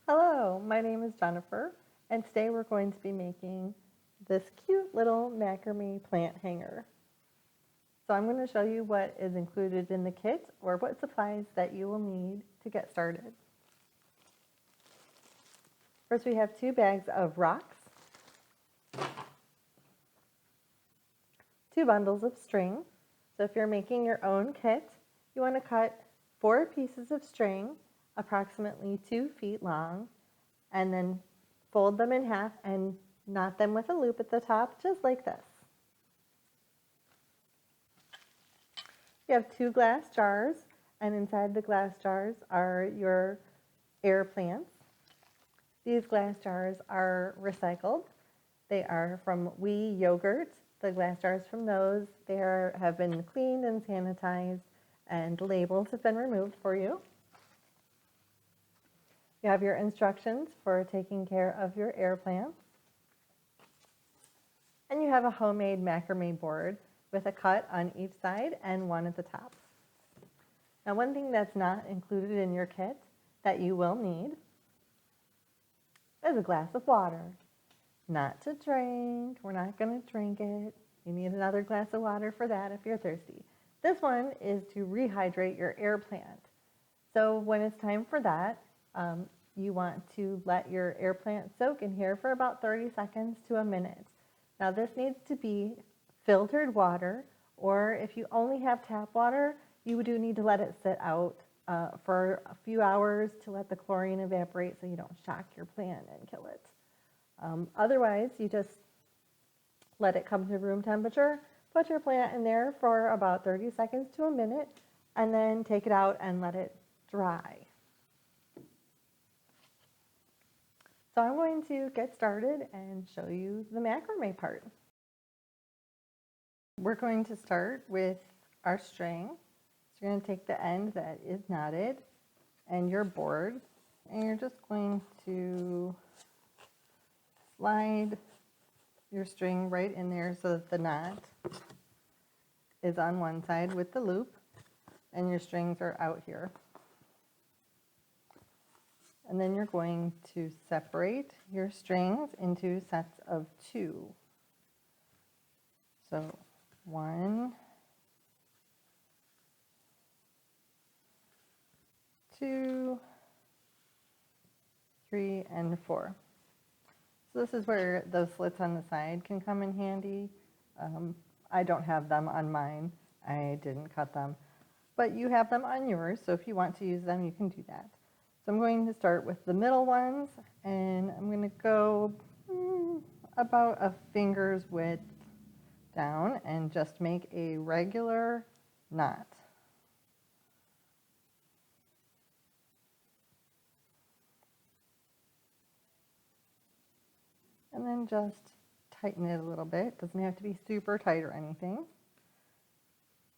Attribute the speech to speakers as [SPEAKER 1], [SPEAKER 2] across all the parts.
[SPEAKER 1] Hello, my name is Jennifer, and today we're going to be making this cute little macrame plant hanger. So I'm going to show you what is included in the kit or what supplies that you will need to get started. First, we have 2 bags of rocks, 2 bundles of string. So if you're making your own kit, you want to cut 4 pieces of string approximately 2 feet long, and then fold them in half and knot them with a loop at the top, just like this. You have 2 glass jars, and inside the glass jars are your air plants. These glass jars are recycled. They are from WE Yogurt. The glass jars from those, have been cleaned and sanitized, and labels have been removed for you. You have your instructions for taking care of your air plants. And you have a homemade macrame board with a cut on each side and one at the top. Now, one thing that's not included in your kit that you will need is a glass of water. Not to drink. We're not going to drink it. You need another glass of water for that if you're thirsty. This one is to rehydrate your air plant. So when it's time for that, you want to let your air plant soak in here for about 30 seconds to a minute. Now this needs to be filtered water, or if you only have tap water, you do need to let it sit out for a few hours to let the chlorine evaporate so you don't shock your plant and kill it. Otherwise, you just let it come to room temperature, put your plant in there for about 30 seconds to a minute, and then take it out and let it dry. So I'm going to get started and show you the macrame part. We're going to start with our string. So you're going to take the end that is knotted and your board, and you're just going to slide your string right in there so that the knot is on one side with the loop and your strings are out here. And then you're going to separate your strings into sets of 2. So 1, 2, 3, and 4. So this is where those slits on the side can come in handy. I don't have them on mine. I didn't cut them. But you have them on yours, so if you want to use them, you can do that. So I'm going to start with the middle ones, and I'm going to go about a finger's width down and just make a regular knot. And then just tighten it a little bit. It doesn't have to be super tight or anything.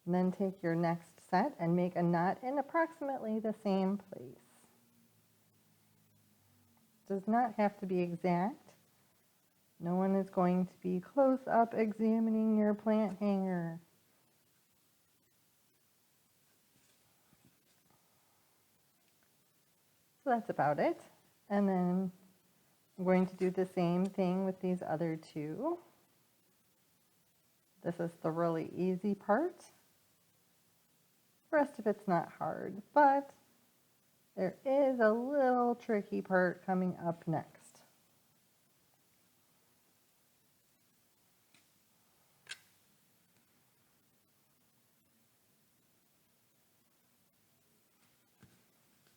[SPEAKER 1] And then take your next set and make a knot in approximately the same place. Does not have to be exact. No one is going to be close up examining your plant hanger. So that's about it. And then I'm going to do the same thing with these other 2. This is the really easy part. The rest of it's not hard, but there is a little tricky part coming up next.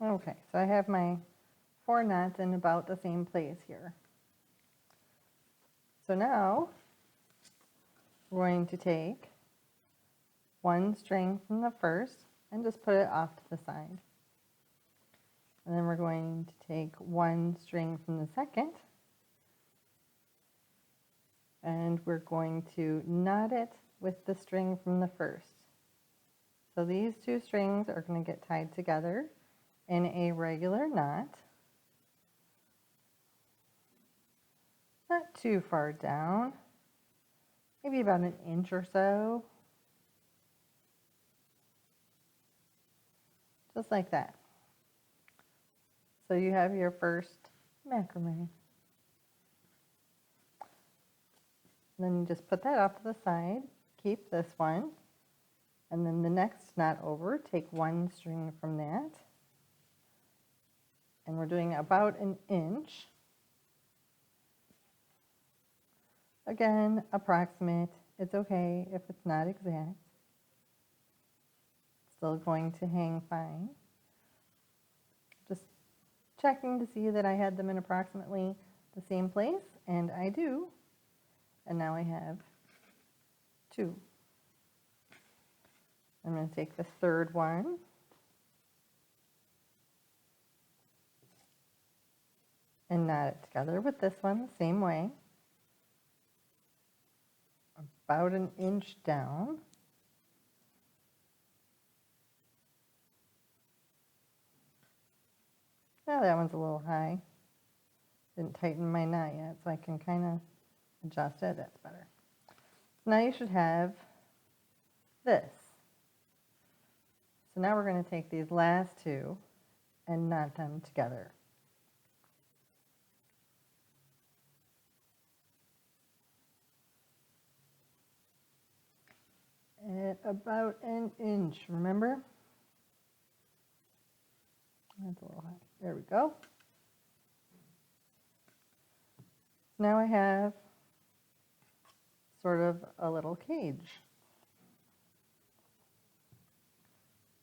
[SPEAKER 1] Okay, so I have my 4 knots in about the same place here. So now we're going to take 1 string from the first and just put it off to the side. And then we're going to take 1 string from the second, and we're going to knot it with the string from the first. So these 2 strings are going to get tied together in a regular knot. Not too far down, maybe about 1 inch or so. Just like that. So you have your first macrame. Then you just put that off to the side, keep this one, and then the next knot over, take one string from that, and we're doing about an inch. Again, approximate, it's okay if it's not exact. Still going to hang fine. Just checking to see that I had them in approximately the same place, and I do. And now I have 2. I'm going to take the third one and knot it together with this one the same way, about an inch down. Now that one's a little high. Didn't tighten my knot yet, so I can kind of adjust it. That's better. Now you should have this. So now we're going to take these last 2 and knot them together. At about an inch, remember? That's a little high. There we go. So now I have sort of a little cage.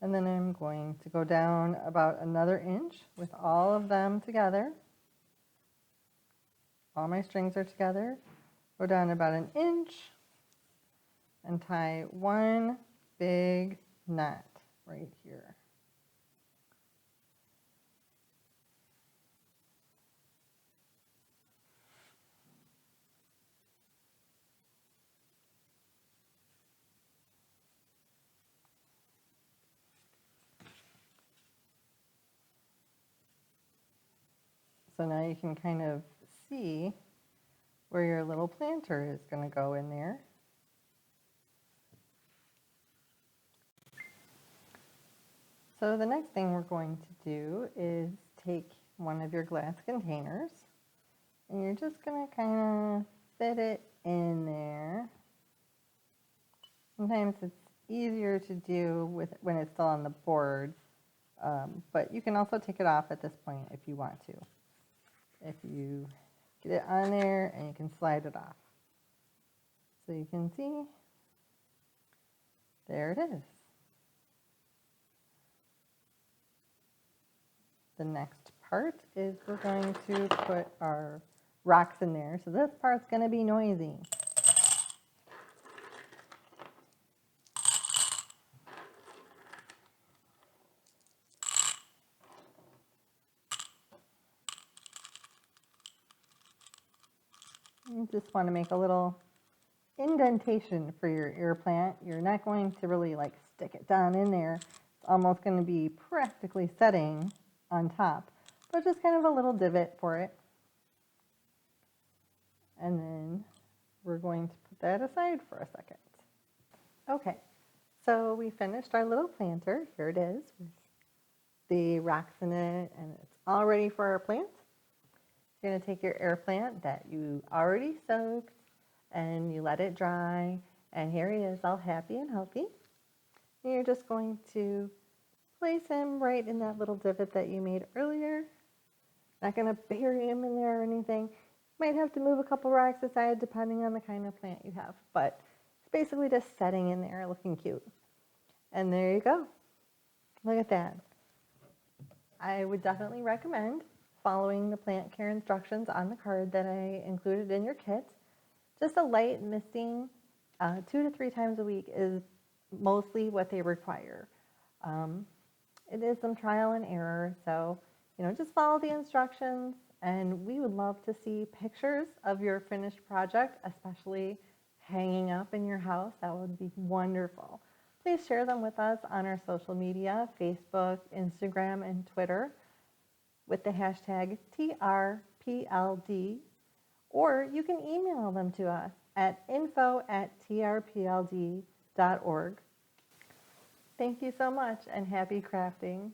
[SPEAKER 1] And then I'm going to go down about another inch with all of them together. All my strings are together. Go down about an inch and tie one big knot right here. So now you can kind of see where your little planter is going to go in there. So the next thing we're going to do is take one of your glass containers and you're just going to kind of fit it in there. Sometimes it's easier to do with when it's still on the board, but you can also take it off at this point if you want to. If you get it on there and you can slide it off. So you can see, there it is. The next part is we're going to put our rocks in there. So this part's going to be noisy. You just want to make a little indentation for your ear plant. You're not going to really like stick it down in there. It's almost going to be practically setting on top, but just kind of a little divot for it. And then we're going to put that aside for a second. Okay, so we finished our little planter. Here it is with the rocks in it, and it's all ready for our plant. You're going to take your air plant that you already soaked and you let it dry, and here he is all happy and healthy. And you're just going to place him right in that little divot that you made earlier. Not going to bury him in there or anything. Might have to move a couple rocks aside depending on the kind of plant you have, but it's basically just setting in there looking cute. And there you go. Look at that. I would definitely recommend following the plant care instructions on the card that I included in your kit. Just a light misting 2 to 3 times a week is mostly what they require. It is some trial and error, so just follow the instructions, and we would love to see pictures of your finished project, especially hanging up in your house. That would be wonderful. Please share them with us on our social media, Facebook, Instagram, and Twitter with the hashtag TRPLD, or you can email them to us at info@trpld.org. Thank you so much, and happy crafting.